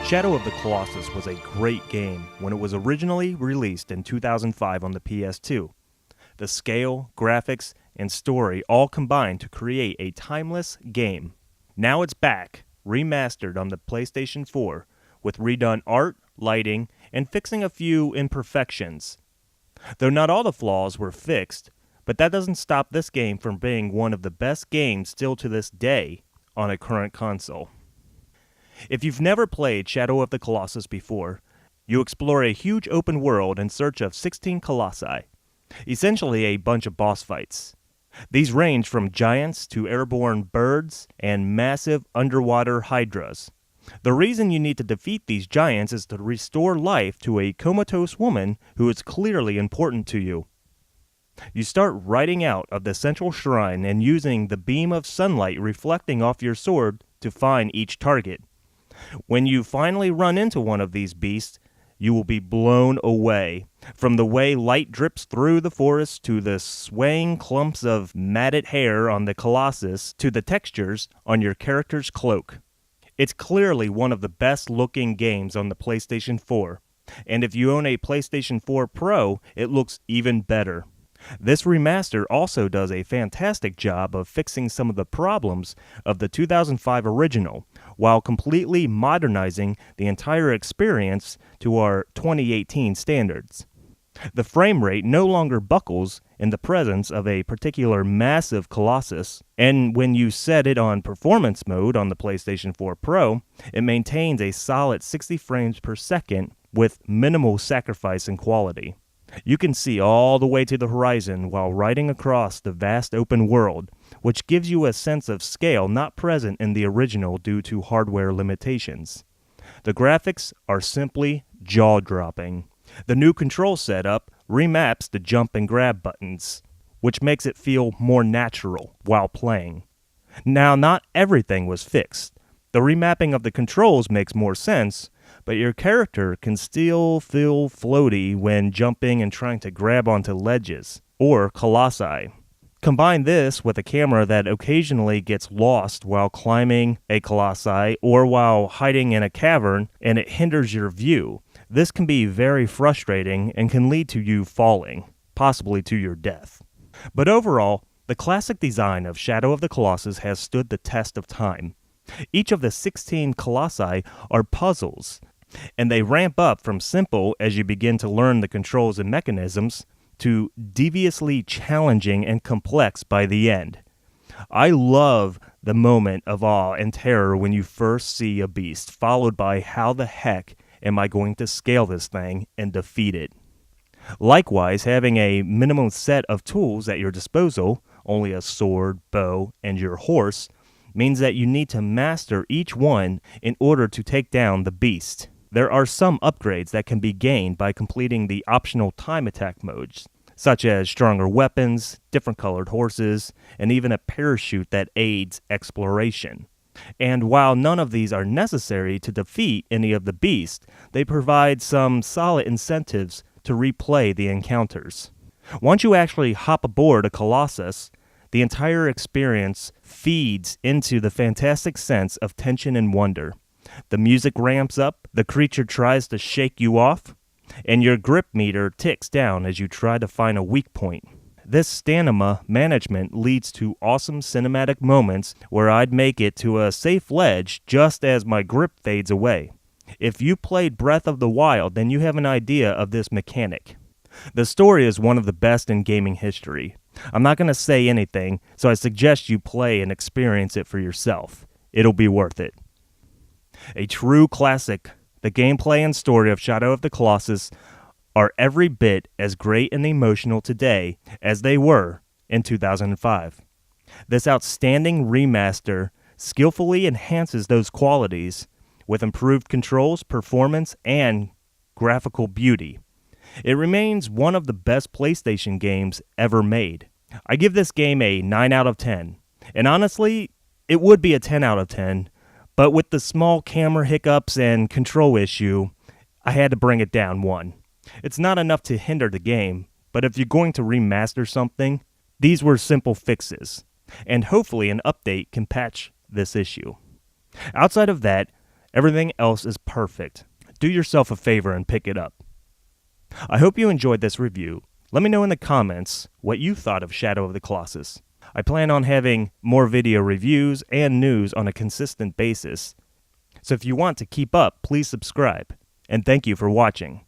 Shadow of the Colossus was a great game when it was originally released in 2005 on the PS2. The scale, graphics, and story all combined to create a timeless game. Now it's back, remastered on the PlayStation 4, with redone art, lighting, and fixing a few imperfections. Though not all the flaws were fixed, but that doesn't stop this game from being one of the best games still to this day on a current console. If you've never played Shadow of the Colossus before, you explore a huge open world in search of 16 colossi, essentially a bunch of boss fights. These range from giants to airborne birds and massive underwater hydras. The reason you need to defeat these giants is to restore life to a comatose woman who is clearly important to you. You start riding out of the central shrine and using the beam of sunlight reflecting off your sword to find each target. When you finally run into one of these beasts, you will be blown away. From the way light drips through the forest to the swaying clumps of matted hair on the Colossus to the textures on your character's cloak. It's clearly one of the best looking games on the PlayStation 4, and if you own a PlayStation 4 Pro, it looks even better. This remaster also does a fantastic job of fixing some of the problems of the 2005 original, while completely modernizing the entire experience to our 2018 standards. The frame rate no longer buckles in the presence of a particular massive Colossus, and when you set it on performance mode on the PlayStation 4 Pro, it maintains a solid 60 frames per second with minimal sacrifice in quality. You can see all the way to the horizon while riding across the vast open world, which gives you a sense of scale not present in the original due to hardware limitations. The graphics are simply jaw-dropping. The new control setup remaps the jump and grab buttons, which makes it feel more natural while playing. Now, not everything was fixed. The remapping of the controls makes more sense, but your character can still feel floaty when jumping and trying to grab onto ledges, or colossi. Combine this with a camera that occasionally gets lost while climbing a colossi or while hiding in a cavern, and it hinders your view. This can be very frustrating and can lead to you falling, possibly to your death. But overall, the classic design of Shadow of the Colossus has stood the test of time. Each of the 16 colossi are puzzles, and they ramp up from simple as you begin to learn the controls and mechanisms to deviously challenging and complex by the end. I love the moment of awe and terror when you first see a beast, followed by how the heck am I going to scale this thing and defeat it. Likewise, having a minimum set of tools at your disposal, only a sword, bow, and your horse, means that you need to master each one in order to take down the beast. There are some upgrades that can be gained by completing the optional time attack modes, such as stronger weapons, different colored horses, and even a parachute that aids exploration. And while none of these are necessary to defeat any of the beasts, they provide some solid incentives to replay the encounters. Once you actually hop aboard a Colossus, the entire experience feeds into the fantastic sense of tension and wonder. The music ramps up, the creature tries to shake you off, and your grip meter ticks down as you try to find a weak point. This stamina management leads to awesome cinematic moments where I'd make it to a safe ledge just as my grip fades away. If you played Breath of the Wild, then you have an idea of this mechanic. The story is one of the best in gaming history. I'm not going to say anything, so I suggest you play and experience it for yourself. It'll be worth it. A true classic, the gameplay and story of Shadow of the Colossus are every bit as great and emotional today as they were in 2005. This outstanding remaster skillfully enhances those qualities with improved controls, performance, and graphical beauty. It remains one of the best PlayStation games ever made. I give this game a 9 out of 10, and honestly, it would be a 10 out of 10, but with the small camera hiccups and control issue, I had to bring it down 1. It's not enough to hinder the game, but if you're going to remaster something, these were simple fixes, and hopefully an update can patch this issue. Outside of that, Everything else is perfect. Do yourself a favor and pick it up. I hope you enjoyed this review. Let me know in the comments what you thought of Shadow of the Colossus. I plan on having more video reviews and news on a consistent basis. So if you want to keep up, please subscribe. And thank you for watching.